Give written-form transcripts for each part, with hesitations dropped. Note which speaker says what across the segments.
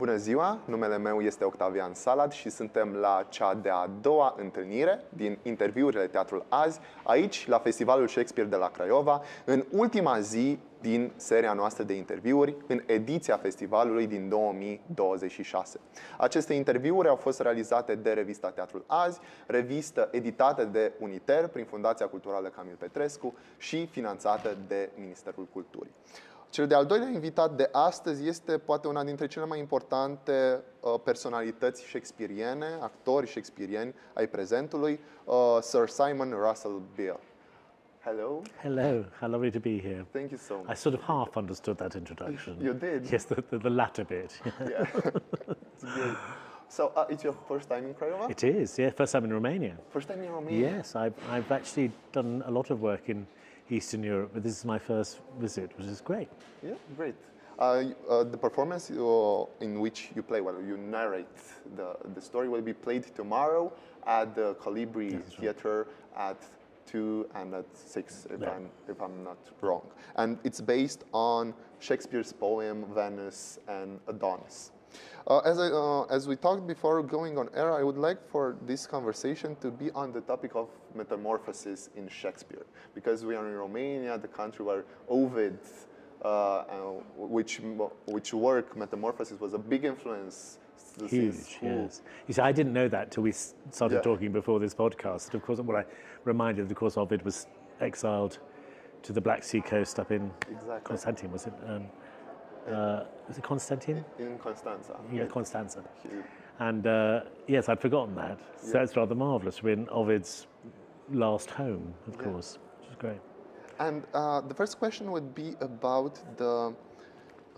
Speaker 1: Bună ziua, numele meu este Octavian Szalad și suntem la cea de-a doua întâlnire din Interviurile Teatrul Azi, aici la Festivalul Shakespeare de la Craiova, în ultima zi din seria noastră de interviuri, în ediția festivalului din 2026. Aceste interviuri au fost realizate de Revista Teatrul Azi, revistă editată de Unititled prin Fundația Culturală Camil Petrescu și finanțată de Ministerul Culturii. Cel de-al doilea invitat de astăzi este poate una dintre cele mai importante personalități shakespeariene, actori shakespearieni ai prezentului, Sir Simon Russell Beale. Hello.
Speaker 2: Hello, how lovely to be here.
Speaker 1: Thank you so much.
Speaker 2: I sort of half understood that introduction.
Speaker 1: You did?
Speaker 2: Yes, the latter bit.
Speaker 1: Yeah. It's good. So it's your first time in Craiova?
Speaker 2: It is, yeah, first time in Romania.
Speaker 1: First time in Romania?
Speaker 2: Yes, I've actually done a lot of work in Eastern Europe, but this is my first visit, which is great.
Speaker 1: Yeah, great. The performance in which you play, well, you narrate the story will be played tomorrow at the Colibri Theatre at 2 and at 6, if I'm not wrong. And it's based on Shakespeare's poem Venus and Adonis. As we talked before going on air, I would like for this conversation to be on the topic of metamorphosis in Shakespeare, because we are in Romania, the country where Ovid, which work Metamorphosis was a big influence.
Speaker 2: Huge, yes. You see, I didn't know that till we started talking before this podcast. Of course, what I reminded, of course, Ovid was exiled to the Black Sea coast up in Constantine, was it? Was it Constantine?
Speaker 1: In Constanza.
Speaker 2: Yeah, Constanza. And yes, I'd forgotten that. So it's rather marvellous. We're in Ovid's last home, of course, which is great.
Speaker 1: And the first question would be about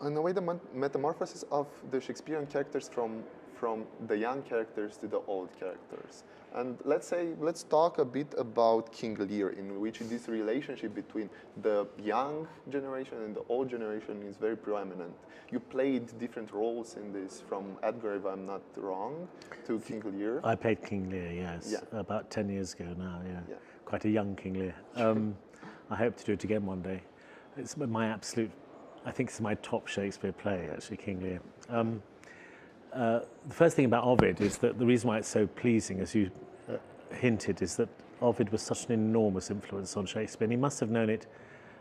Speaker 1: in a way, the metamorphosis of the Shakespearean characters from the young characters to the old characters. And let's talk a bit about King Lear, in which this relationship between the young generation and the old generation is very prominent. You played different roles in this, from Edgar, if I'm not wrong, to King Lear.
Speaker 2: I played King Lear, yes, about 10 years ago now, quite a young King Lear. I hope to do it again one day. It's my absolute, I think it's my top Shakespeare play, actually, King Lear. The first thing about Ovid is that the reason why it's so pleasing, as you hinted, is that Ovid was such an enormous influence on Shakespeare. And he must have known it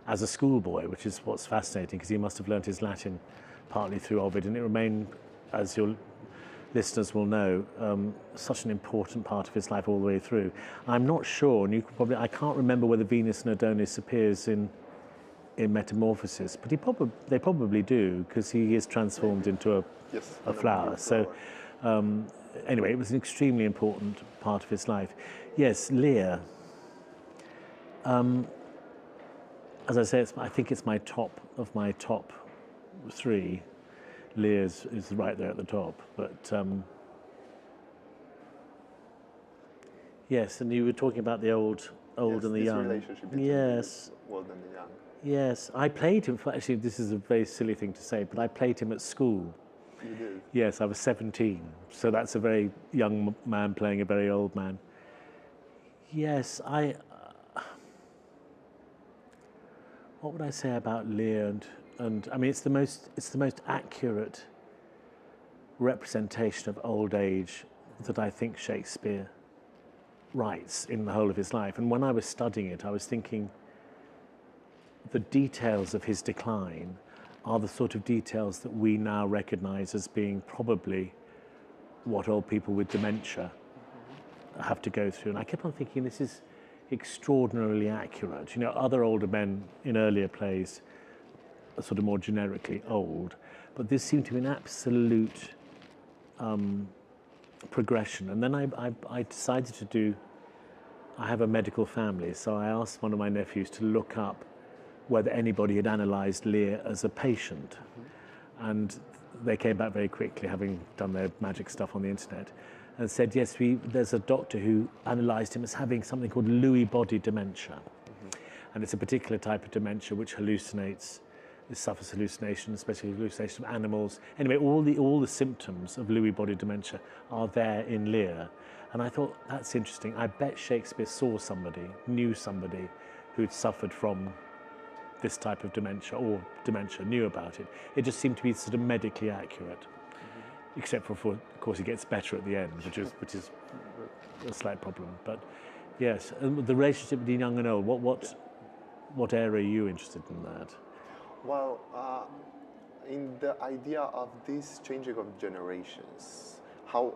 Speaker 2: as a schoolboy, which is what's fascinating, because he must have learnt his Latin partly through Ovid, and it remained, as your listeners will know, such an important part of his life all the way through. I'm not sure, and I can't remember whether Venus and Adonis appears in Metamorphosis, but they probably do, because he is transformed into a flower. So anyway, it was an extremely important part of his life. Yes, Lear. As I say, I think it's my top of my top 3. Lear is right there at the top. But yes, and you were talking about the old and the young.
Speaker 1: Relationship between
Speaker 2: the
Speaker 1: old and the young.
Speaker 2: Yes, I played him. Actually, this is a very silly thing to say, but I played him at school.
Speaker 1: You did?
Speaker 2: Yes, I was 17, so that's a very young man playing a very old man. Yes, what would I say about Lear? And I mean, it's the most accurate representation of old age that I think Shakespeare writes in the whole of his life. And when I was studying it, I was thinking, the details of his decline are the sort of details that we now recognize as being probably what old people with dementia have to go through. And I kept on thinking, this is extraordinarily accurate. You know, other older men in earlier plays are sort of more generically old, but this seemed to be an absolute progression. And then I decided I have a medical family, so I asked one of my nephews to look up whether anybody had analysed Lear as a patient. And they came back very quickly, having done their magic stuff on the internet, and said, yes, there's a doctor who analysed him as having something called Lewy body dementia. And it's a particular type of dementia which suffers hallucinations, especially hallucinations of animals. Anyway, all the symptoms of Lewy body dementia are there in Lear. And I thought, that's interesting. I bet Shakespeare knew somebody who'd suffered from this type of dementia, or dementia, knew about it. It just seemed to be sort of medically accurate. except for, of course, he gets better at the end, which is a slight problem. But yes, and the relationship between young and old. What area are you interested in that?
Speaker 1: Well, in the idea of this changing of generations, how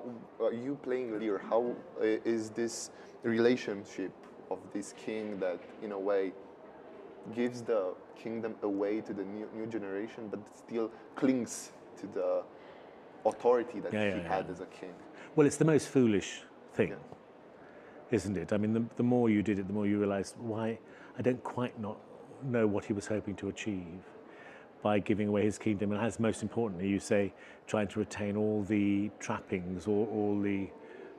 Speaker 1: you playing Lear, how is this relationship of this king that, in a way, gives the kingdom away to the new generation, but still clings to the authority that he had as a king?
Speaker 2: Well, it's the most foolish thing, isn't it? I mean, the more you did it, the more you realised why. I don't quite not know what he was hoping to achieve by giving away his kingdom, and as most importantly, you say, trying to retain all the trappings or all the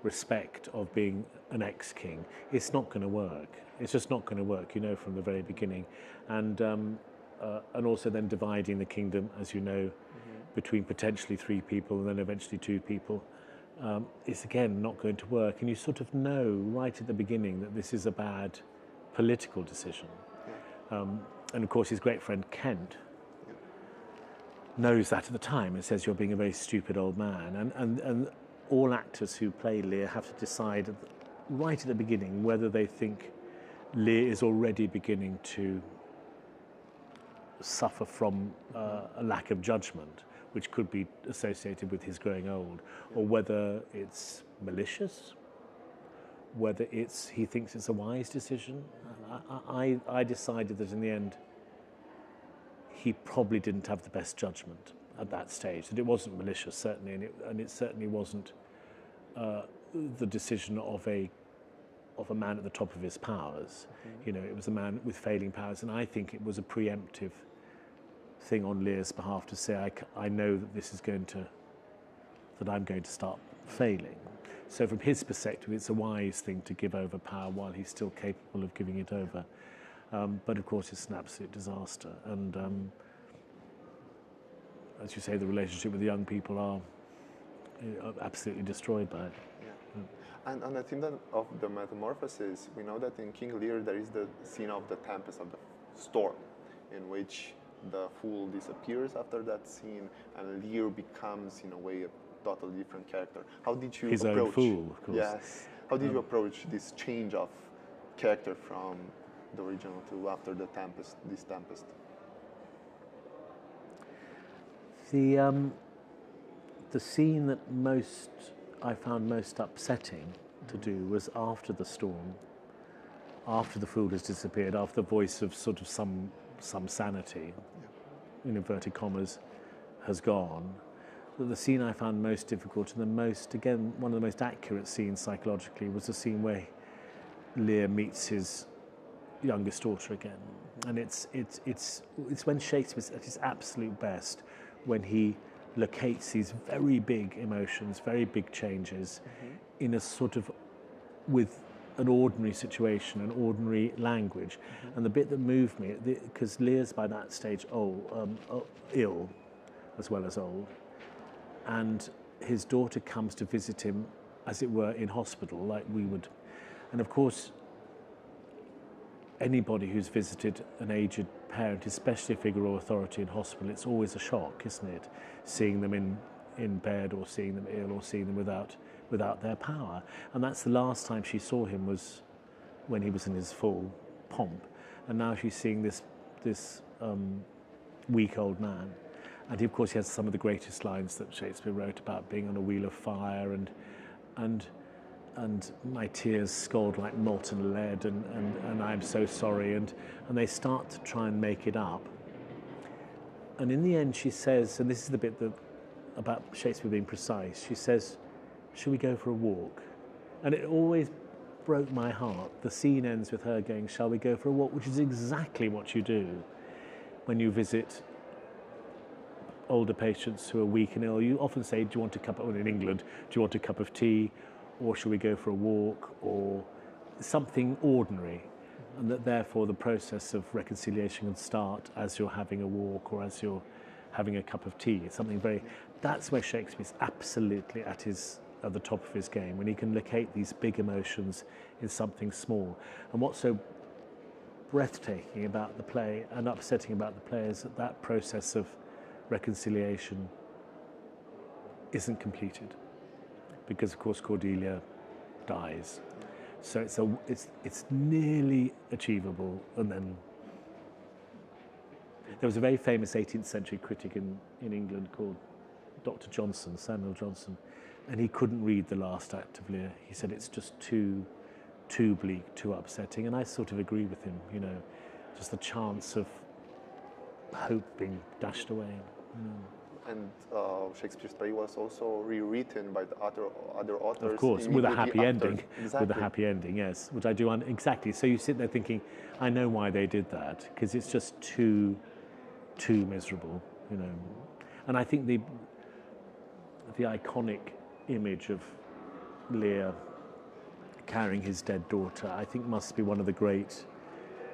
Speaker 2: respect of being an ex-king. It's not going to work. It's just not going to work, you know, from the very beginning. And also then dividing the kingdom, as you know, between potentially 3 people and then eventually 2 people, is again not going to work. And you sort of know right at the beginning that this is a bad political decision. And of course his great friend Kent knows that at the time and says, you're being a very stupid old man. And all actors who play Lear have to decide right at the beginning whether they think Lear is already beginning to suffer from a lack of judgment, which could be associated with his growing old, or whether it's malicious, whether he thinks it's a wise decision. I decided that in the end, he probably didn't have the best judgment at that stage, that it wasn't malicious, certainly, and it certainly wasn't the decision of a man at the top of his powers. You know, it was a man with failing powers, and I think it was a preemptive thing on Lear's behalf to say, I know that this is that I'm going to start failing. So from his perspective, it's a wise thing to give over power while he's still capable of giving it over. But of course, it's an absolute disaster. And as you say, the relationship with the young people are absolutely destroyed by it.
Speaker 1: Yeah. And on the theme of the metamorphosis, we know that in King Lear there is the scene of the tempest, of the storm, in which the fool disappears after that scene, and Lear becomes, in a way, a totally different character. How did you
Speaker 2: His
Speaker 1: approach?
Speaker 2: Own fool, of course.
Speaker 1: Yes. How did you approach this change of character from the original to after the tempest? This tempest.
Speaker 2: The scene that I found most upsetting to do was after the storm, after the fool has disappeared, after the voice of sort of some sanity, in inverted commas, has gone. The scene I found most difficult and one of the most accurate scenes psychologically was the scene where Lear meets his youngest daughter again. And it's when Shakespeare's at his absolute best, when he locates these very big emotions, very big changes in a sort of, with an ordinary situation, an ordinary language. And the bit that moved me, because Lear's by that stage ill as well as old, and his daughter comes to visit him, as it were, in hospital, like we would. And of course, anybody who's visited an aged parent, especially a figure of authority in hospital, it's always a shock, isn't it? Seeing them in bed, or seeing them ill, or seeing them without their power. And that's the last time she saw him, was when he was in his full pomp. And now she's seeing this weak old man. And of course he has some of the greatest lines that Shakespeare wrote about being on a wheel of fire, and my tears scald like molten lead, and I'm so sorry, and they start to try and make it up. And in the end she says, and this is the bit about Shakespeare being precise, she says, "Shall we go for a walk?" And it always broke my heart. The scene ends with her going, "Shall we go for a walk?" which is exactly what you do when you visit older patients who are weak and ill. You often say, in England, do you want a cup of tea, or shall we go for a walk, or something ordinary, and that therefore the process of reconciliation can start as you're having a walk or as you're having a cup of tea. It's something that's where Shakespeare's absolutely at the top of his game, when he can locate these big emotions in something small. And what's so breathtaking about the play and upsetting about the play is that process of reconciliation isn't completed, because of course Cordelia dies. So it's nearly achievable, and then there was a very famous 18th century critic in England called Dr. Johnson, Samuel Johnson, and he couldn't read the last act of Lear. He said it's just too bleak, too upsetting, and I sort of agree with him. You know, just the chance of hope being dashed away.
Speaker 1: And Shakespeare's play was also rewritten by the other authors.
Speaker 2: Of course, with a happy ending.
Speaker 1: Exactly.
Speaker 2: With a happy ending, yes, which I do exactly. So you sit there thinking, I know why they did that, because it's just too miserable, you know. And I think the iconic image of Lear carrying his dead daughter, I think must be one of the great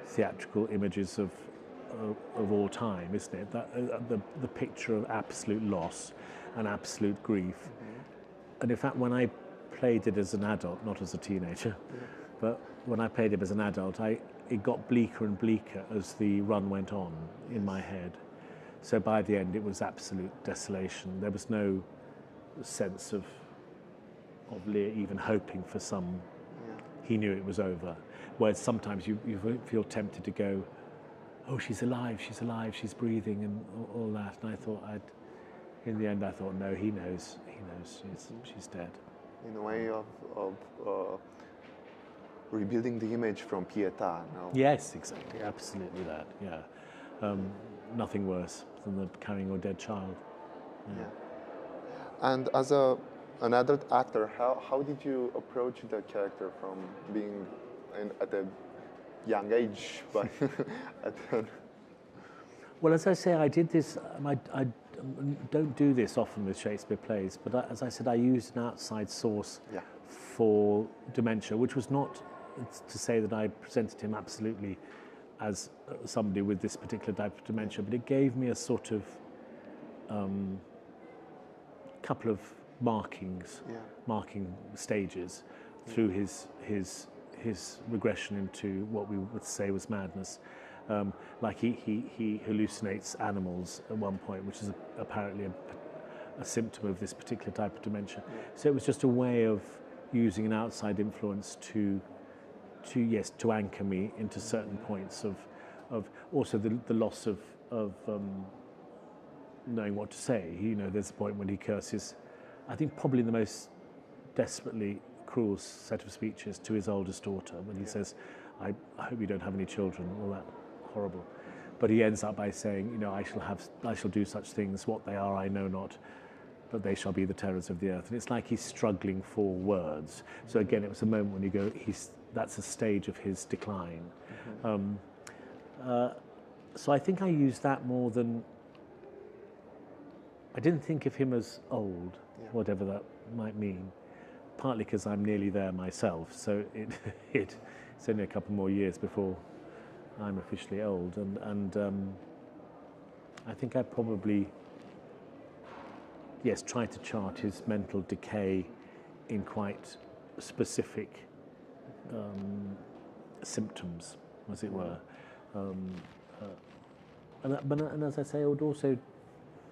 Speaker 2: theatrical images of all time, isn't it? That the picture of absolute loss and absolute grief. And in fact, when I played it as an adult, not as a teenager, but when I played it as an adult, it got bleaker and bleaker as the run went on in my head. So by the end, it was absolute desolation. There was no sense of Lear even hoping for some. He knew it was over. Whereas sometimes you feel tempted to go, oh, she's alive, she's breathing, and all that. And I thought, in the end, I thought, no, he knows, she's dead.
Speaker 1: In a way of rebuilding the image from Pietà, no?
Speaker 2: Yes, exactly, absolutely that, yeah. Nothing worse than the carrying your dead child.
Speaker 1: Yeah. And as an adult actor, how did you approach the character from being at a young age, but
Speaker 2: Well, as I say, I did this. I don't do this often with Shakespeare plays, but as I said, I used an outside source for dementia, which was not to say that I presented him absolutely as somebody with this particular type of dementia, but it gave me a sort of couple of marking stages through his regression into what we would say was madness. Like he hallucinates animals at one point, which is apparently a symptom of this particular type of dementia. So it was just a way of using an outside influence to anchor me into certain points of also the loss of knowing what to say. You know, there's a point when he curses, I think probably the most desperately cruel set of speeches to his oldest daughter, when he says, I hope you don't have any children, all that horrible. But he ends up by saying, you know, I shall do such things, what they are I know not, but they shall be the terrors of the earth. And it's like he's struggling for words. So again, it was a moment when you go, that's a stage of his decline. So I think I used that more than, I didn't think of him as old, whatever that might mean, partly because I'm nearly there myself, so it's only a couple more years before I'm officially old, and I think I probably, tried to chart his mental decay in quite specific symptoms, as it were. And as I say, it would also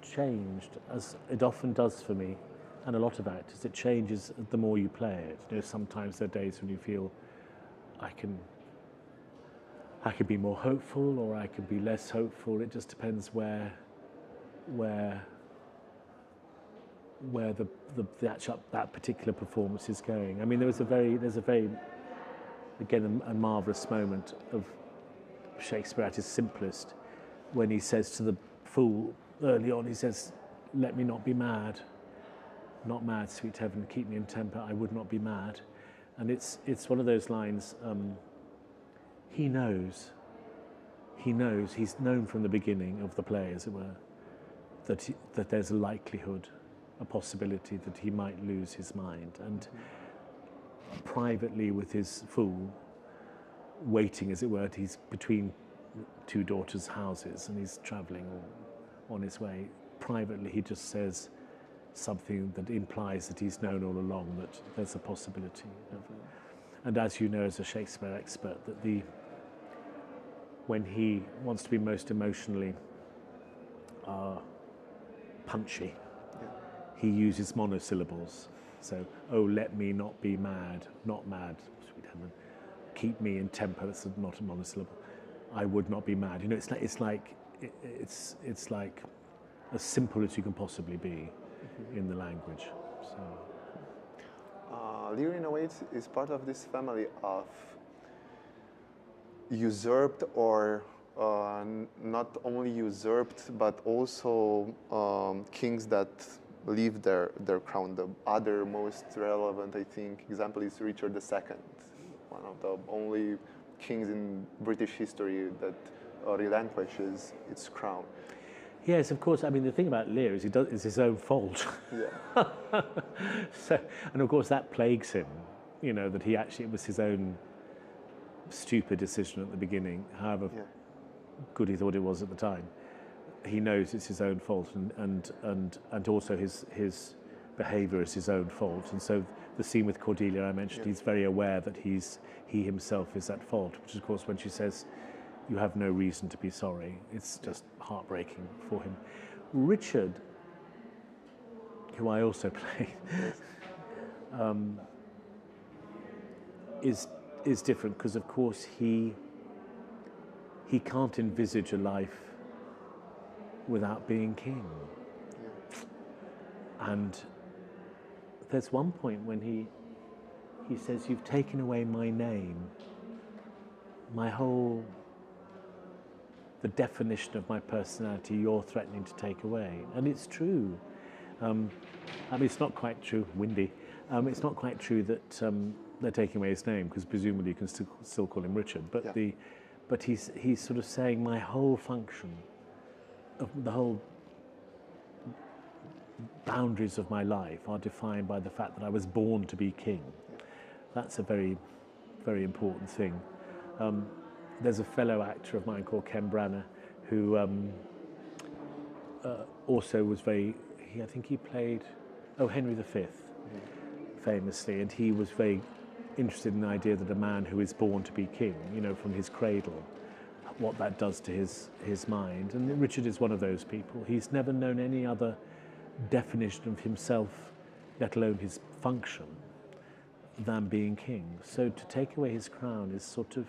Speaker 2: changed, as it often does for me, and a lot of actors, it changes the more you play it. You know, sometimes there are days when you feel I can be more hopeful, or I can be less hopeful. It just depends where that particular performance is going. I mean, there's a very again a marvelous moment of Shakespeare at his simplest, when he says to the fool early on, he says, "Let me not be mad. Not mad, sweet heaven, keep me in temper, I would not be mad." And it's one of those lines, he knows, he's known from the beginning of the play, as it were, that there's a likelihood, a possibility that he might lose his mind. And privately with his fool, waiting, as it were, he's between two daughters' houses and he's travelling on his way. Privately, he just says something that implies that he's known all along that there's a possibility of, and as you know as a Shakespeare expert, that when he wants to be most emotionally punchy, he uses monosyllables. So, oh, let me not be mad, not mad, sweet heaven. Keep me in temper. That's not a monosyllable. I would not be mad. You know, it's like as simple as you can possibly be in the language. So.
Speaker 1: Lear, in a way, is part of this family of usurped or not only usurped, but also kings that leave their crown. The other most relevant, I think, example is Richard II, one of the only kings in British history that relinquishes its crown.
Speaker 2: Yes, of course. I mean, the thing about Lear is it's his own fault.
Speaker 1: Yeah.
Speaker 2: So, and of course that plagues him. You know, that it was his own stupid decision at the beginning, however good he thought it was at the time. He knows it's his own fault, and also his behaviour is his own fault. And so the scene with Cordelia I mentioned, he's very aware that he himself is at fault, which of course when she says, you have no reason to be sorry, it's just heartbreaking for him. Richard, who I also play, is different because of course he can't envisage a life without being king. And there's one point when he says, you've taken away my name, the definition of my personality you're threatening to take away. And it's true. I mean, it's not quite true, windy. It's not quite true that they're taking away his name, because presumably you can still call him Richard. But he's sort of saying my whole function, of the whole boundaries of my life are defined by the fact that I was born to be king. That's a very, very important thing. There's a fellow actor of mine called Ken Branagh who also was I think he played Henry V famously, and he was very interested in the idea that a man who is born to be king, you know, from his cradle, what that does to his mind. And Richard is one of those people. He's never known any other definition of himself, let alone his function, than being king. So to take away his crown is sort of,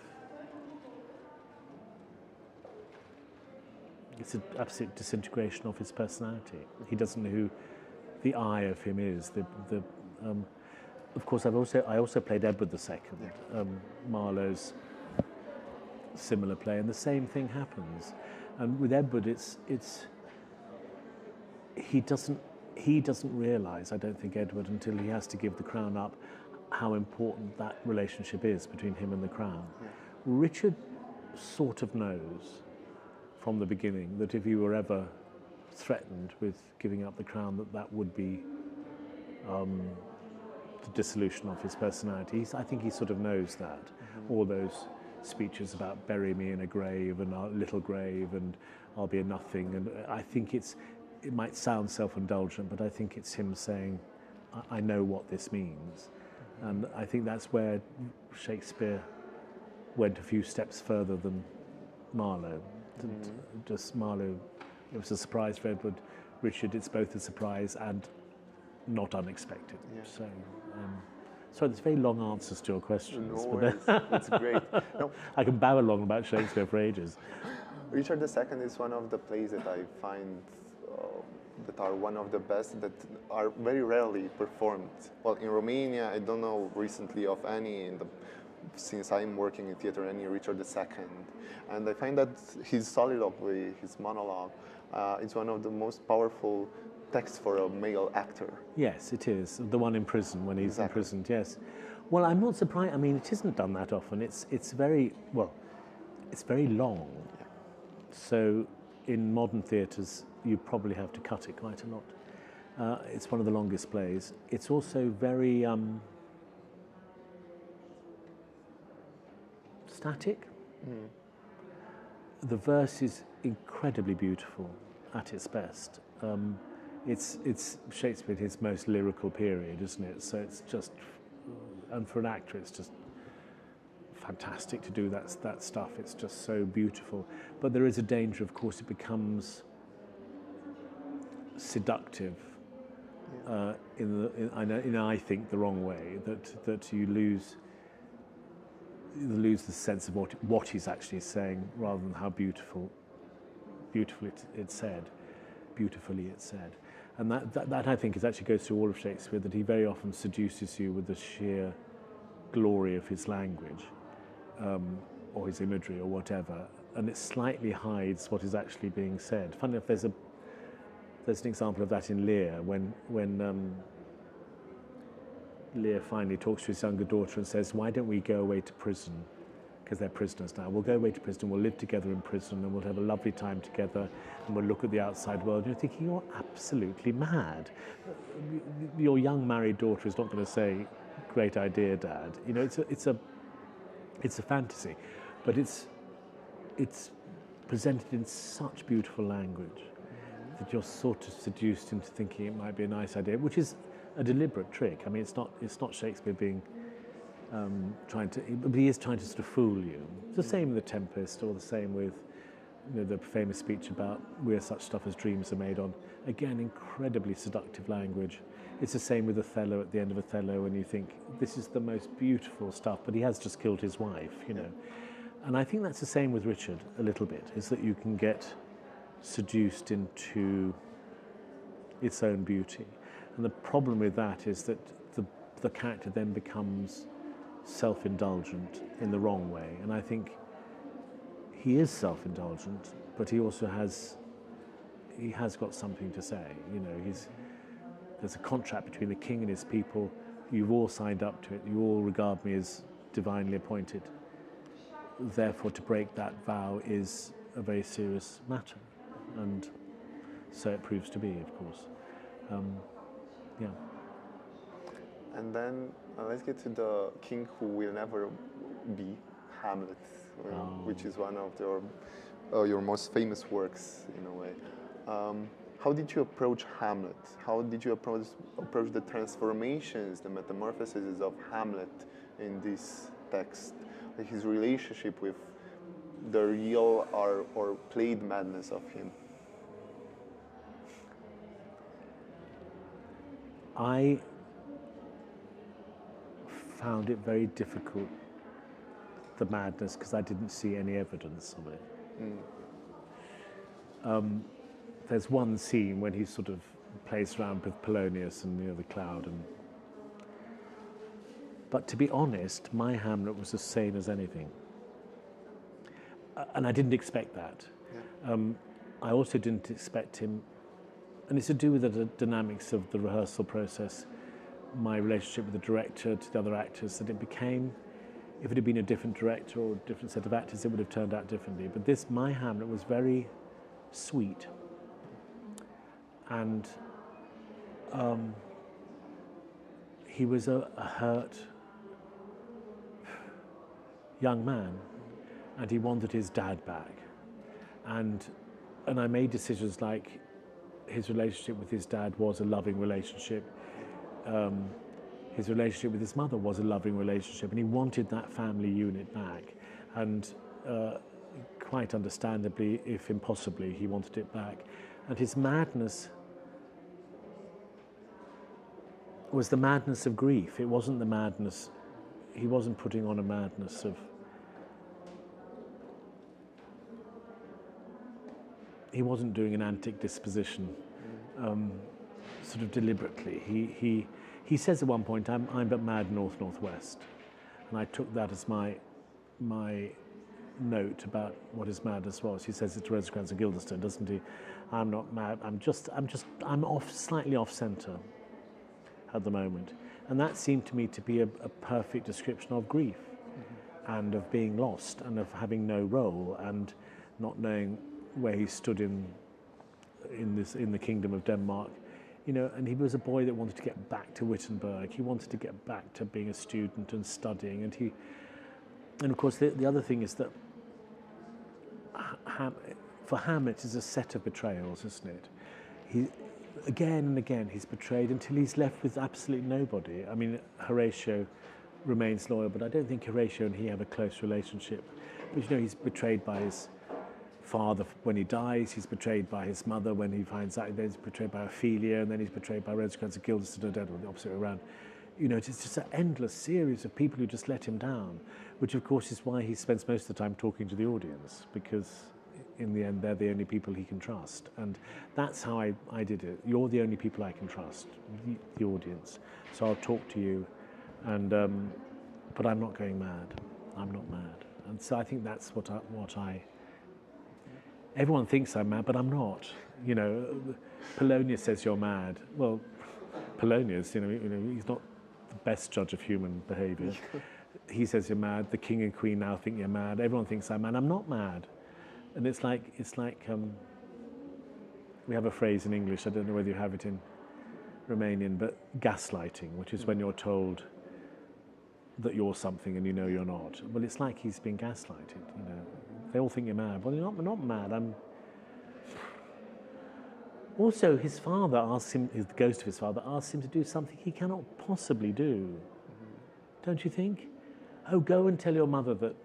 Speaker 2: it's an absolute disintegration of his personality. He doesn't know who the I of him is. Of course, I also played Edward II, Marlowe's similar play, and the same thing happens. And with Edward, he doesn't realise, I don't think, Edward, until he has to give the crown up, how important that relationship is between him and the crown. Yeah. Richard sort of knows from the beginning that if he were ever threatened with giving up the crown, that would be the dissolution of his personality. I think he sort of knows that. Mm-hmm. All those speeches about bury me in a grave and a little grave and I'll be a nothing, and I think it might sound self-indulgent, but I think it's him saying, I know what this means. Mm-hmm. And I think that's where Shakespeare went a few steps further than Marlowe. Mm-hmm. Just Marlowe, it was a surprise for Edward. Richard, it's both a surprise and not unexpected. Yeah. So there's very long answers to your questions.
Speaker 1: No worries. It's great. No.
Speaker 2: I can babble on about Shakespeare for ages.
Speaker 1: Richard II is one of the plays that I find that are one of the best, that are very rarely performed. Well, in Romania, I don't know recently of any, since I'm working in theater, any Richard II. And I find that his soliloquy, his monologue, is one of the most powerful texts for a male actor.
Speaker 2: Yes, it is. The one in prison, when he's imprisoned, yes. Well, I'm not surprised. I mean, it isn't done that often. It's very long. Yeah. So in modern theatres, you probably have to cut it quite a lot. It's one of the longest plays. It's also very static. Mm. The verse is incredibly beautiful at its best. It's Shakespeare, his most lyrical period, isn't it? So it's just, and for an actor, it's just fantastic to do that stuff. It's just so beautiful. But there is a danger, of course, it becomes seductive I think the wrong way, that you lose the sense of what he's actually saying, rather than how beautifully it's said. And that I think actually goes through all of Shakespeare, that he very often seduces you with the sheer glory of his language, or his imagery, or whatever, and it slightly hides what is actually being said. Funny enough, there's an example of that in Lear, when Lear finally talks to his younger daughter and says, "Why don't we go away to prison? Because they're prisoners now. We'll go away to prison, we'll live together in prison, and we'll have a lovely time together, and we'll look at the outside world." And you're thinking, you're absolutely mad. Your young married daughter is not going to say, "Great idea, Dad." You know, it's a fantasy, but it's presented in such beautiful language that you're sort of seduced into thinking it might be a nice idea, which is a deliberate trick. I mean, it's not Shakespeare being but he is trying to sort of fool you. It's the same with The Tempest, or the same with, you know, the famous speech about "We're such stuff as dreams are made on." Again, incredibly seductive language. It's the same with Othello, at the end of Othello, when you think, this is the most beautiful stuff, but he has just killed his wife, you know. And I think that's the same with Richard a little bit, is that you can get seduced into its own beauty. And the problem with that is that the character then becomes self-indulgent in the wrong way. And I think he is self-indulgent, but he also has got something to say. You know, there's a contract between the king and his people. You've all signed up to it. You all regard me as divinely appointed. Therefore, to break that vow is a very serious matter. And so it proves to be, of course. Yeah.
Speaker 1: And then let's get to the king who will never be, Hamlet, which is one of your most famous works in a way. How did you approach Hamlet? How did you approach the transformations, the metamorphoses of Hamlet in this text? Like his relationship with the real or played madness of him?
Speaker 2: I found it very difficult, the madness, because I didn't see any evidence of it. There's one scene when he sort of plays around with Polonius and, you know, the cloud. But to be honest, my Hamlet was as sane as anything. And I didn't expect that. Yeah. I also didn't expect him, and it's to do with the dynamics of the rehearsal process, my relationship with the director, to the other actors, that it became, if it had been a different director or a different set of actors, it would have turned out differently. But my Hamlet was very sweet. And he was a hurt young man, and he wanted his dad back. And I made decisions like his relationship with his dad was a loving relationship. His relationship with his mother was a loving relationship, and he wanted that family unit back. And quite understandably, if impossibly, he wanted it back. And his madness was the madness of grief. It wasn't the madness, he wasn't putting on a madness of, he wasn't doing an antic disposition sort of deliberately. He says at one point, I'm but mad north-northwest. And I took that as my note about what his madness was. He says it to Rosencrantz and Guildenstern, doesn't he? I'm not mad, I'm slightly off center at the moment. And that seemed to me to be a perfect description of grief, and of being lost, and of having no role, and not knowing where he stood in the kingdom of Denmark. You know, and he was a boy that wanted to get back to Wittenberg. He wanted to get back to being a student and studying. And of course, the other thing is that for Hamlet is a set of betrayals, isn't it? Again and again, he's betrayed until he's left with absolutely nobody. I mean, Horatio remains loyal, but I don't think Horatio and he have a close relationship. But you know, he's betrayed by his father when he dies, he's betrayed by his mother when he finds out, then he's betrayed by Ophelia, and then he's betrayed by Rosencrantz and Guildenstern, or the opposite way around. You know, it's just an endless series of people who just let him down, which of course is why he spends most of the time talking to the audience, because in the end they're the only people he can trust. And that's how I did it. You're the only people I can trust, the audience. So I'll talk to you, and but I'm not going mad. I'm not mad. And so I think that's what I everyone thinks I'm mad, but I'm not. You know, Polonius says you're mad. Well, Polonius, you know, he's not the best judge of human behaviour. He says you're mad. The king and queen now think you're mad. Everyone thinks I'm mad. I'm not mad. And it's like we have a phrase in English. I don't know whether you have it in Romanian, but gaslighting, which is when you're told that you're something and you know you're not. Well, it's like he's been gaslighted. You know, they all think you're mad. Well, you're not mad. Also, his father asks him, the ghost of his father asks him to do something he cannot possibly do. Don't you think? Oh, go and tell your mother that,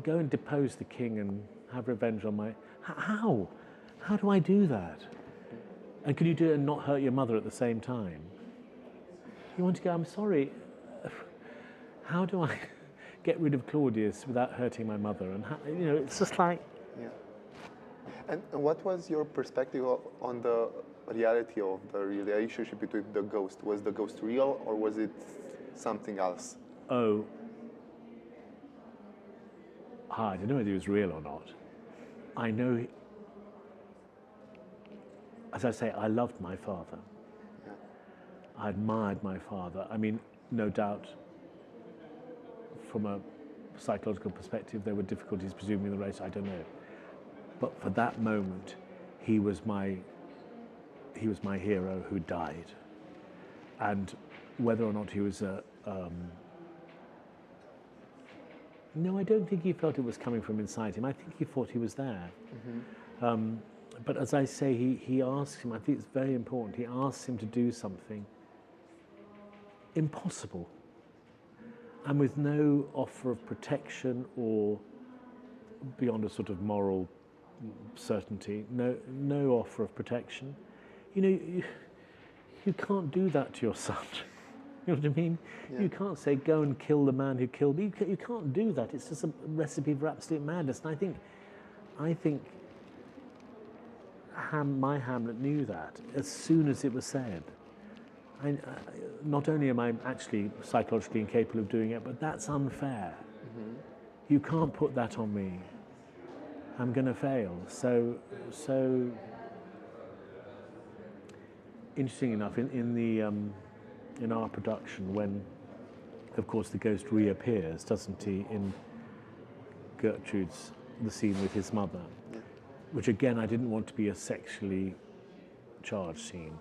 Speaker 2: go and depose the king and have revenge on my... How? How do I do that? And can you do it and not hurt your mother at the same time? You want to go, I'm sorry, how do I get rid of Claudius without hurting my mother? And how, you know, it's just like...
Speaker 1: Yeah. And what was your perspective on the reality of the relationship between the ghost? Was the ghost real, or was it something else?
Speaker 2: Oh, I don't know whether he was real or not. I know, as I say, I loved my father.
Speaker 1: Yeah.
Speaker 2: I admired my father. I mean, no doubt, from a psychological perspective, there were difficulties, presumably in the race, I don't know. But for that moment, he was my hero who died. And whether or not he was a... no, I don't think he felt it was coming from inside him. I think he thought he was there. Mm-hmm. But as I say, he asks him, I think it's very important, he asks him to do something impossible, and with no offer of protection or beyond a sort of moral certainty, no offer of protection. You know, you can't do that to your son. You know what I mean? Yeah. You can't say, go and kill the man who killed me. You can't do that. It's just a recipe for absolute madness. And I think my Hamlet knew that as soon as it was said. Not only am I actually psychologically incapable of doing it, but that's unfair. Mm-hmm. You can't put that on me. I'm going to fail. So interesting enough, in our production, when, of course, the ghost reappears, doesn't he, in Gertrude's, the scene with his mother, yeah. Which again I didn't want to be a sexually charged scene,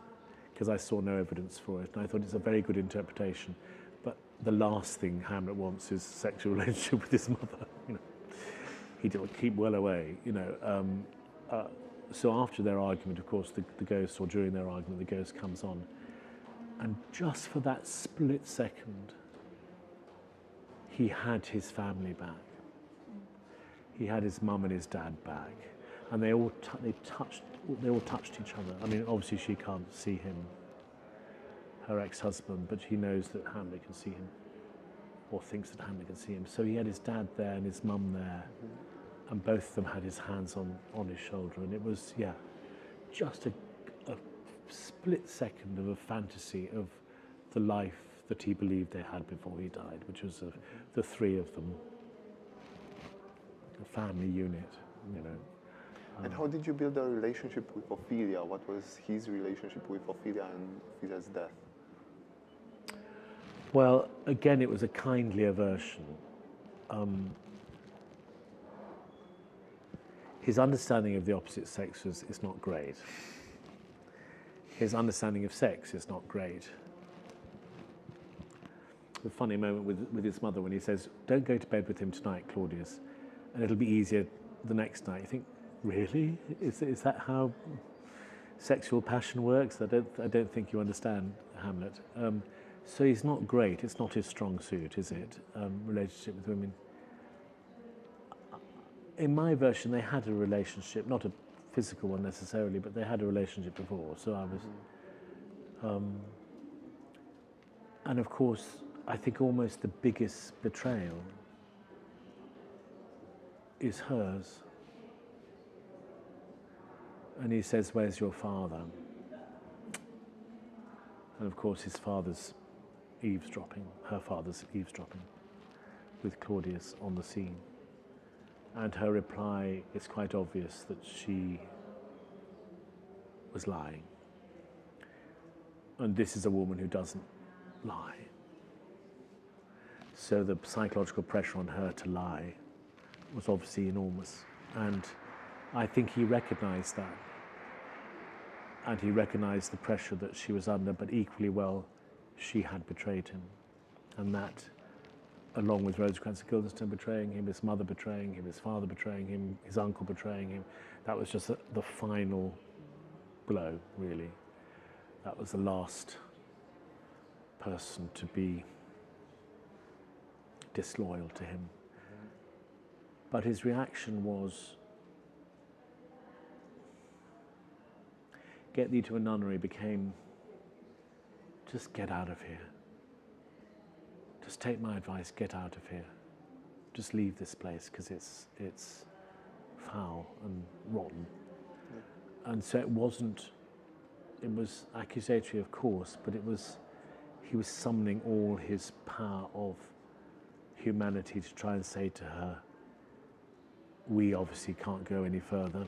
Speaker 2: because I saw no evidence for it, and I thought it's a very good interpretation. But the last thing Hamlet wants is sexual relationship with his mother. You know, he'd keep well away. You know, so after their argument, of course, the ghost, or during their argument, the ghost comes on, and just for that split second, he had his family back. He had his mum and his dad back, and they all touched each other. I mean, obviously she can't see him, her ex-husband, but she knows that Hamlet can see him, or thinks that Hamlet can see him. So he had his dad there and his mum there, and both of them had his hands on his shoulder, and it was, yeah, just a split second of a fantasy of the life that he believed they had before he died, which was the three of them, a family unit, you know.
Speaker 1: And how did you build a relationship with Ophelia? What was his relationship with Ophelia and Ophelia's death?
Speaker 2: Well, again, it was a kindlier version. His understanding of the opposite sex is not great. His understanding of sex is not great. A funny moment with his mother when he says, don't go to bed with him tonight, Claudius, and it'll be easier the next night. You think, really? Is that how sexual passion works? I don't think you understand Hamlet. So he's not great. It's not his strong suit, is it? Relationship with women. in my version, they had a relationship, not a physical one necessarily, but they had a relationship before. So I was, and of course, I think almost the biggest betrayal is hers. And he says, "Where's your father?" And of course, his father's eavesdropping, her father's eavesdropping, with Claudius on the scene. And her reply is quite obvious that she was lying. And this is a woman who doesn't lie. So the psychological pressure on her to lie was obviously enormous. And I think he recognized that. And he recognized the pressure that she was under, but equally well, she had betrayed him. And that, along with Rosencrantz and Guildenstern betraying him, his mother betraying him, his father betraying him, his uncle betraying him, that was just the final blow, really. That was the last person to be disloyal to him. But his reaction was, "Get thee to a nunnery," became, "Just get out of here. Just take my advice, get out of here. Just leave this place, because it's foul and rotten." And so it was accusatory, of course, but he was summoning all his power of humanity to try and say to her, "We obviously can't go any further,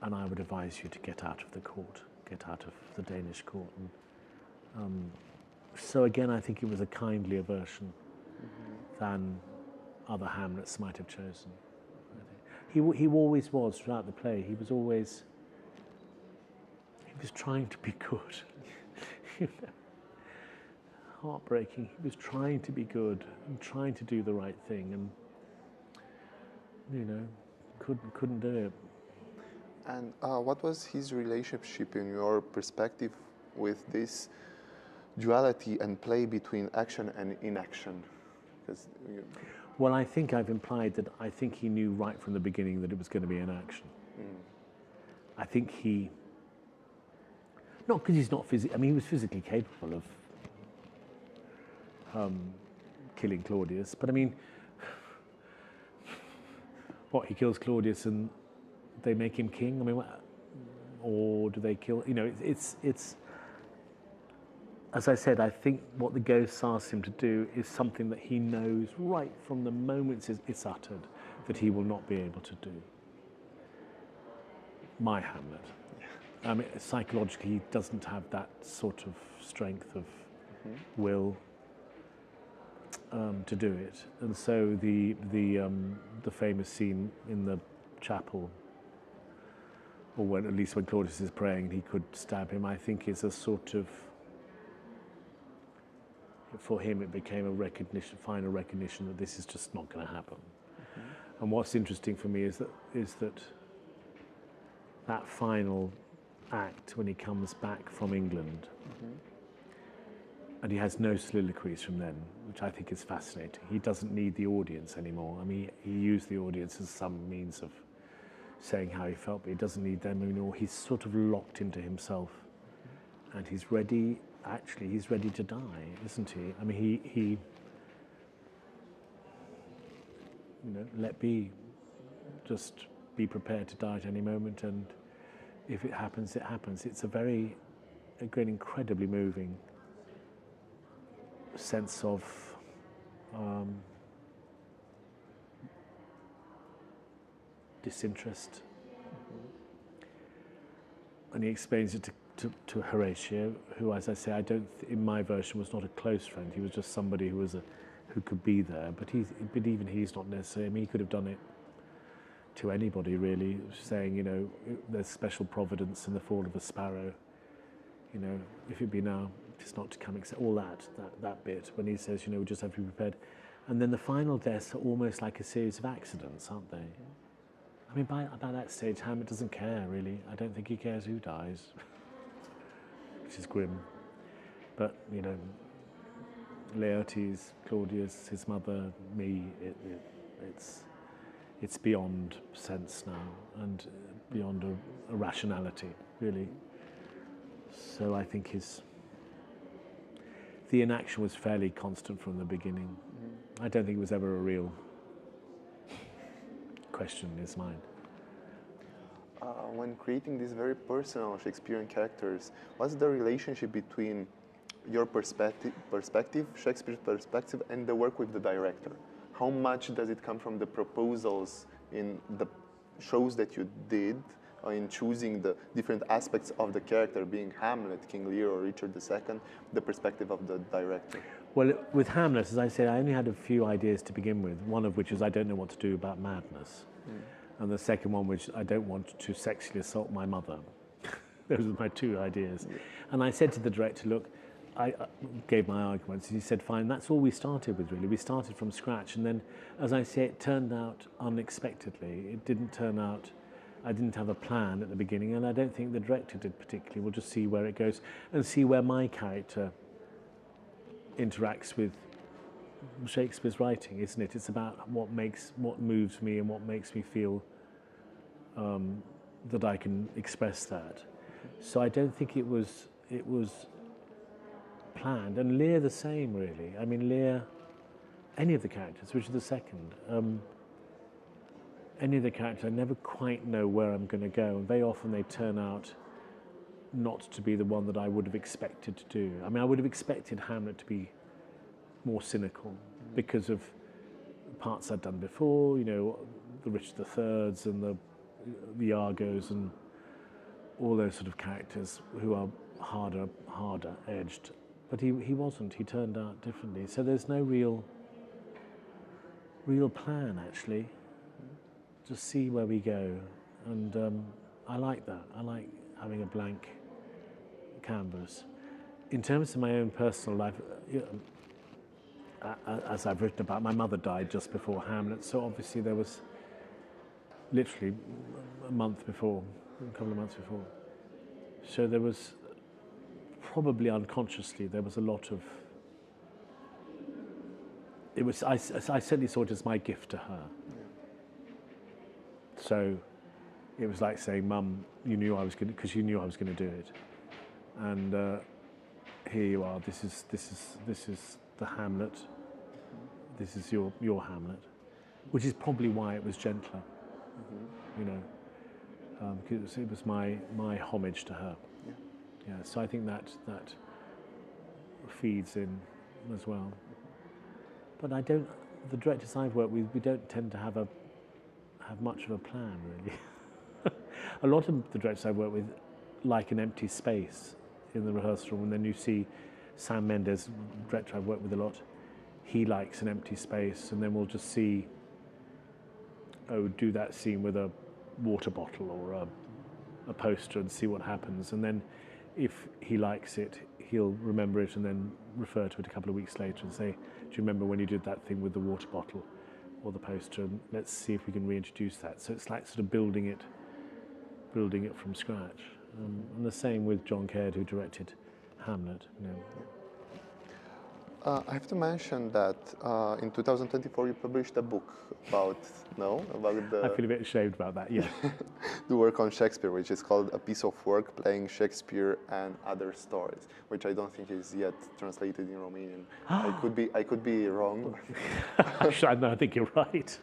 Speaker 2: and I would advise you to get out of the court, get out of the Danish court." And, so again, I think it was a kindlier version than other Hamlets might have chosen. He always was, throughout the play, he was trying to be good. You know? Heartbreaking. He was trying to be good and trying to do the right thing, and, you know, couldn't do it.
Speaker 1: And what was his relationship, in your perspective, with this duality and play between action and inaction?
Speaker 2: Well, I think I've implied that I think he knew right from the beginning that it was going to be an action. I think not because he's not physically, I mean, he was physically capable of killing Claudius, but I mean, he kills Claudius and they make him king? I mean, or do they kill, you know, it's as I said, I think what the ghosts ask him to do is something that he knows right from the moment it's uttered that he will not be able to do. My Hamlet. I mean, psychologically, he doesn't have that sort of strength of will to do it. And so the famous scene in the chapel, or at least when Claudius is praying and he could stab him, I think is a sort of, for him it became a final recognition that this is just not going to happen. And what's interesting for me is that final act when he comes back from England, and he has no soliloquies from then, which I think is fascinating. He doesn't need the audience anymore. I mean, he used the audience as some means of saying how he felt, but he doesn't need them anymore. He's sort of locked into himself, and he's ready. Actually, he's ready to die, isn't he? I mean, he you know, let be, just be prepared to die at any moment, and if it happens, it happens. It's an incredibly moving sense of disinterest. And he explains it to Horatio, who, as I say, in my version, was not a close friend. He was just somebody who could be there. But even he's not necessarily. I mean, he could have done it to anybody, really, saying, you know, there's special providence in the fall of a sparrow. You know, if it be now, it's not to come. Except all that bit when he says, you know, we just have to be prepared. And then the final deaths are almost like a series of accidents, aren't they? I mean, by that stage, Hamlet doesn't care, really. I don't think he cares who dies, which is grim. But, you know, Laertes, Claudius, his mother, me, it's beyond sense now and beyond a rationality, really. So I think the inaction was fairly constant from the beginning. I don't think it was ever a real question in his mind.
Speaker 1: When creating these very personal Shakespearean characters, what's the relationship between your perspective, Shakespeare's perspective, and the work with the director? How much does it come from the proposals in the shows that you did, in choosing the different aspects of the character, being Hamlet, King Lear, or Richard II, the perspective of the director?
Speaker 2: Well, with Hamlet, as I said, I only had a few ideas to begin with, one of which is I don't know what to do about madness. And the second one, which I don't want to sexually assault my mother. Those are my two ideas. And I said to the director, look, I gave my arguments, and he said, fine, that's all we started with, really. We started from scratch, and then, as I say, it turned out unexpectedly. It didn't turn out, I didn't have a plan at the beginning, and I don't think the director did particularly. We'll just see where it goes, and see where my character interacts with Shakespeare's writing, isn't it? It's about what moves me and what makes me feel that I can express that. So I don't think it was planned. And Lear the same, really. I mean, Lear, any of the characters, Richard II, any of the characters, I never quite know where I'm going to go. And very often they turn out not to be the one that I would have expected to do. I mean, I would have expected Hamlet to be more cynical because of parts I'd done before, you know, the Richard III's and the Argos and all those sort of characters who are harder edged. But he wasn't. He turned out differently. So there's no real plan, actually. Just see where we go. And I like that. I like having a blank canvas. In terms of my own personal life, as I've written about, my mother died just before Hamlet, so obviously there was literally a couple of months before. So there was, probably unconsciously, there was a lot of, I certainly saw it as my gift to her. So it was like saying, Mum, you knew I was going to, because you knew I was going to do it. And here you are, this is the Hamlet. This is your Hamlet, which is probably why it was gentler, you know, because it was my homage to her. Yeah. So I think that feeds in as well. But the directors I've worked with, we don't tend to have much of a plan, really. A lot of the directors I've worked with like an empty space in the rehearsal room, and then you see Sam Mendes, director I've worked with a lot, he likes an empty space, and then we'll just see, do that scene with a water bottle or a poster and see what happens. And then if he likes it, he'll remember it and then refer to it a couple of weeks later and say, do you remember when you did that thing with the water bottle or the poster? And let's see if we can reintroduce that. So it's like sort of building it from scratch. And the same with John Caird, who directed Hamlet. You know.
Speaker 1: I have to mention that in 2024 you published a book about the...
Speaker 2: I feel a bit ashamed about that, yeah.
Speaker 1: the work on Shakespeare, which is called A Piece of Work Playing Shakespeare and Other Stories, which I don't think is yet translated in Romanian. I could be wrong.
Speaker 2: No, I think you're right.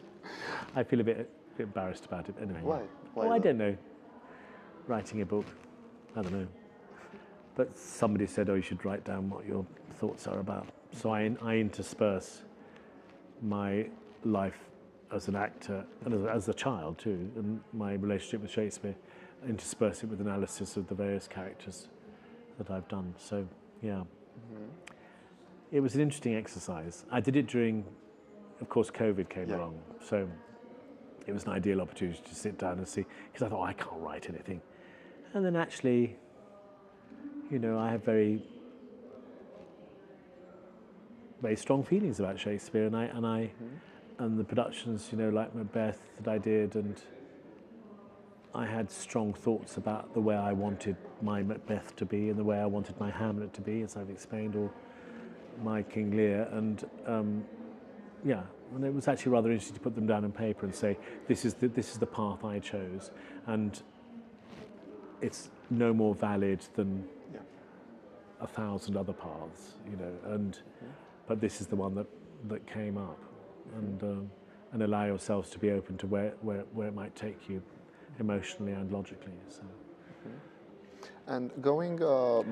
Speaker 2: I feel a bit embarrassed about it. Anyway.
Speaker 1: Why?
Speaker 2: Well, I don't know. Writing a book, I don't know. But somebody said, you should write down what your thoughts are about. So I intersperse my life as an actor and as a child too, and my relationship with Shakespeare, intersperse it with analysis of the various characters that I've done. So yeah, It was an interesting exercise. I did it during, of course, COVID came along, so it was an ideal opportunity to sit down and see, because I thought, I can't write anything. And then actually, you know, I have very strong feelings about Shakespeare, and the productions, you know, like Macbeth that I did, and I had strong thoughts about the way I wanted my Macbeth to be and the way I wanted my Hamlet to be, as I've explained, or my King Lear, and And it was actually rather interesting to put them down on paper and say, this is the path I chose, and it's no more valid than 1,000 other paths, you know. And but this is the one that came up, and allow yourselves to be open to where it might take you, emotionally and logically. So.
Speaker 1: And going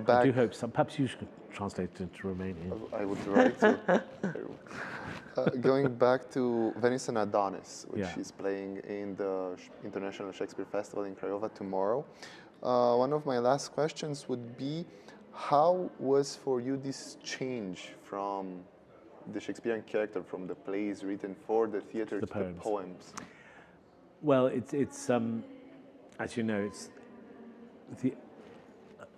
Speaker 1: back...
Speaker 2: I do hope some... Perhaps you should translate it into Romanian.
Speaker 1: I would like to. Going back to Venice and Adonis, which is playing in the International Shakespeare Festival in Craiova tomorrow. One of my last questions would be, how was for you this change from the Shakespearean character, from the plays written for the theatre to the poems?
Speaker 2: Well, it's as you know, it's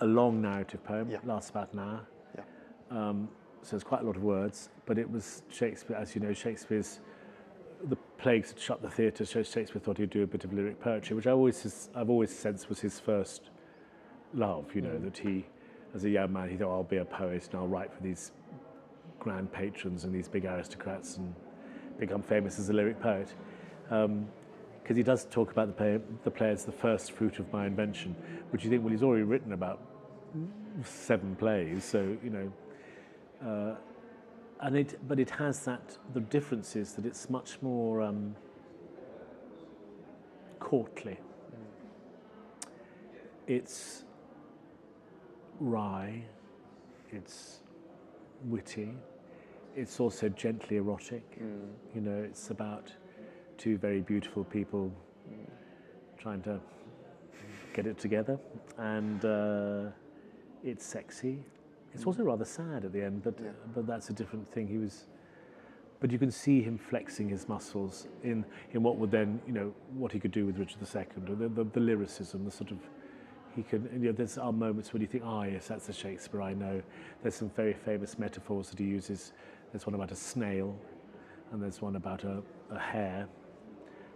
Speaker 2: a long narrative poem, lasts about an hour. So it's quite a lot of words, but it was Shakespeare, as you know, the plagues had shut the theatre, so Shakespeare thought he'd do a bit of lyric poetry, which I've always sensed was his first love, you know, that he, as a young man, he thought, I'll be a poet and I'll write for these grand patrons and these big aristocrats and become famous as a lyric poet. Because he does talk about the play as the first fruit of my invention, which you think, well, he's already written about 7 plays, so, you know, but it has the difference is that it's much more courtly. It's wry, it's witty, it's also gently erotic. You know, it's about 2 very beautiful people trying to get it together, and it's sexy. It's also rather sad at the end, but that's a different thing. But you can see him flexing his muscles in what would then, you know, what he could do with Richard II, the lyricism, the sort of, he could, you know, there's moments when you think, yes, that's the Shakespeare I know. There's some very famous metaphors that he uses. There's one about a snail, and there's one about a hare.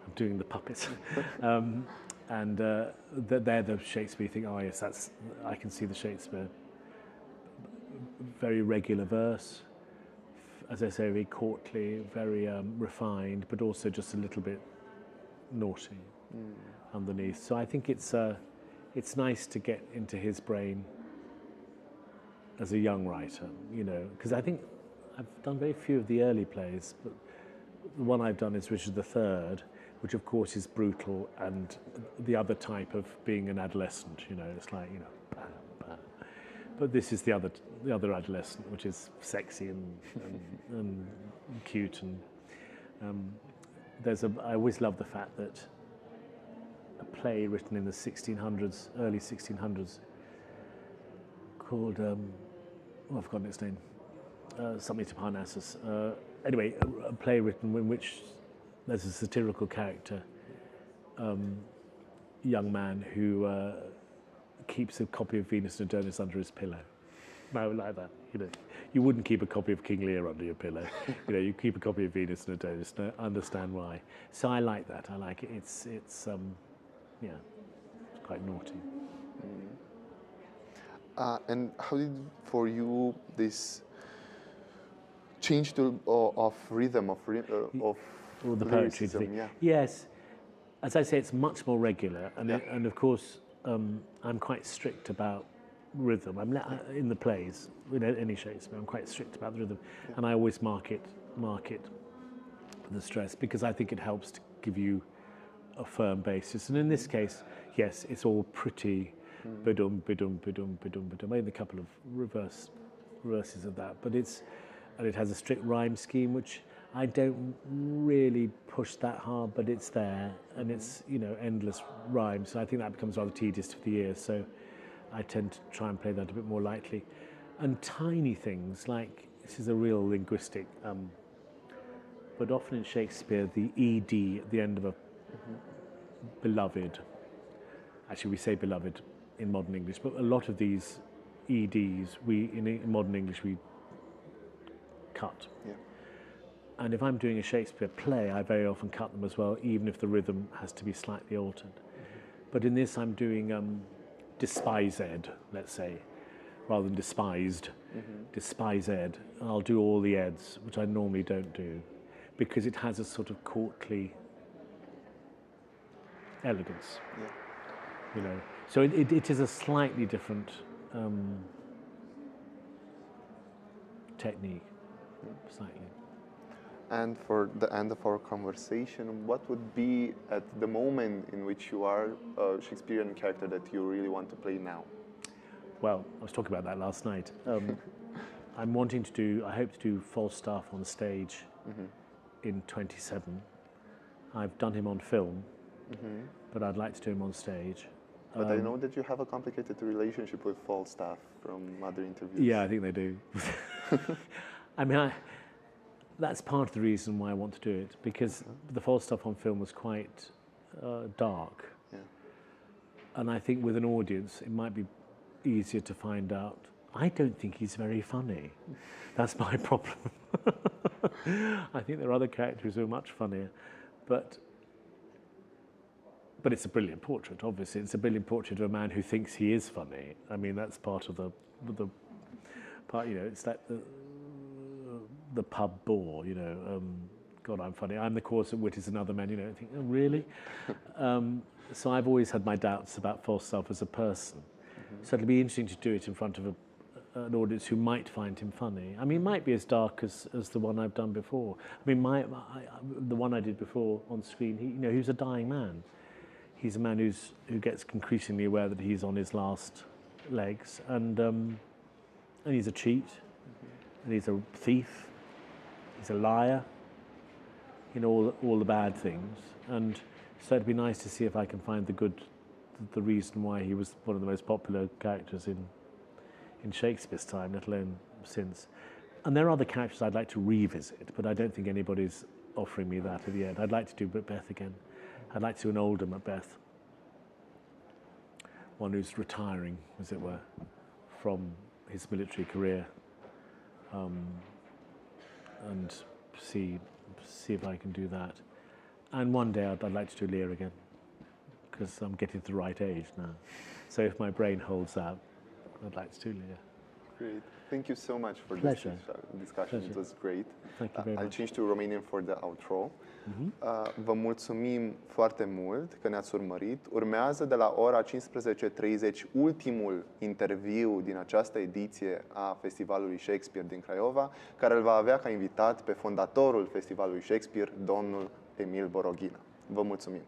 Speaker 2: I'm doing the puppets. And they're the Shakespeare you think, yes, I can see the Shakespeare. Very regular verse, as I say, very courtly, very refined, but also just a little bit naughty underneath. So I think it's nice to get into his brain as a young writer, you know, because I think I've done very few of the early plays, but the one I've done is Richard III, which of course is brutal, and the other type of being an adolescent, you know, it's like, you know, but this is the other adolescent, which is sexy and cute, and I always love the fact that a play written in the 1600s, early 1600s, called I've forgotten its name, something to Parnassus. Anyway, a play written in which there's a satirical character, young man who keeps a copy of Venus and Adonis under his pillow. No, like that, you know. You wouldn't keep a copy of King Lear under your pillow. You know, you keep a copy of Venus and Adonis. No, understand why. So I like that. I like it. It's quite naughty.
Speaker 1: And how did, for you, this change of rhythm, of
Speaker 2: the poetry thing?
Speaker 1: Yeah.
Speaker 2: Yes. As I say, it's much more regular, and of course, I'm quite strict about rhythm. I'm in the plays, in any Shakespeare, I'm quite strict about the rhythm, and I always mark it the stress, because I think it helps to give you a firm basis. And in this case, yes, it's all pretty bidum, bidum, bidum, bidum, bidum. Maybe a couple of reverses of that, but it has a strict rhyme scheme, which I don't really push that hard, but it's there, and it's, you know, endless rhymes. So I think that becomes rather tedious for the ear. So I tend to try and play that a bit more lightly. And tiny things like, this is a real linguistic, but often in Shakespeare, the ed at the end of a beloved. Actually, we say beloved in modern English, but a lot of these eds, in modern English, we cut. Yeah. And if I'm doing a Shakespeare play, I very often cut them as well, even if the rhythm has to be slightly altered. But in this, I'm doing despised, let's say, rather than despised. Despised. I'll do all the eds, which I normally don't do, because it has a sort of courtly elegance.
Speaker 1: Yeah.
Speaker 2: You know, so it is a slightly different technique, slightly.
Speaker 1: And for the end of our conversation, what would be at the moment in which you are a Shakespearean character that you really want to play now?
Speaker 2: Well, I was talking about that last night. I'm wanting to do, I hope to do Falstaff on stage in 27. I've done him on film, but I'd like to do him on stage.
Speaker 1: But I know that you have a complicated relationship with Falstaff from other interviews.
Speaker 2: Yeah, I think they do. I mean, that's part of the reason why I want to do it, because the Falstaff on film was quite dark.
Speaker 1: Yeah.
Speaker 2: And I think with an audience, it might be easier to find out. I don't think he's very funny. That's my problem. I think there are other characters who are much funnier. But it's a brilliant portrait, obviously. It's a brilliant portrait of a man who thinks he is funny. I mean, that's part of the part, you know, it's like the pub bore, you know, God, I'm funny. I'm the cause of wit is another man, you know, I think, oh, really? So I've always had my doubts about Falstaff as a person. So it'll be interesting to do it in front of an audience who might find him funny. I mean, it might be as dark as the one I've done before. I mean, the one I did before on screen, he was a dying man. He's a man who gets increasingly aware that he's on his last legs, and he's a cheat, and he's a thief, he's a liar, you know, all the bad things. And so it'd be nice to see if I can find the reason why he was one of the most popular characters in Shakespeare's time, let alone since. And there are other characters I'd like to revisit, but I don't think anybody's offering me that at the end. I'd like to do Macbeth again. I'd like to do an older Macbeth, one who's retiring, as it were, from his military career, and see if I can do that. And one day I'd like to do Lear again, because I'm getting to the right age now. So if my brain holds out, I'd like to do Lear.
Speaker 1: Great. Thank you so much for
Speaker 2: Pleasure.
Speaker 1: this discussion.
Speaker 2: Pleasure.
Speaker 1: It was great.
Speaker 2: Thank you very
Speaker 1: I'll
Speaker 2: much.
Speaker 1: change to Romanian for the outro. Vă mulțumim foarte mult că ne-ați urmărit. Urmează de la ora 15:30 ultimul interviu din această ediție a Festivalului Shakespeare din Craiova, care îl va avea ca invitat pe fondatorul Festivalului Shakespeare, domnul Emil Boroghină. Vă mulțumim!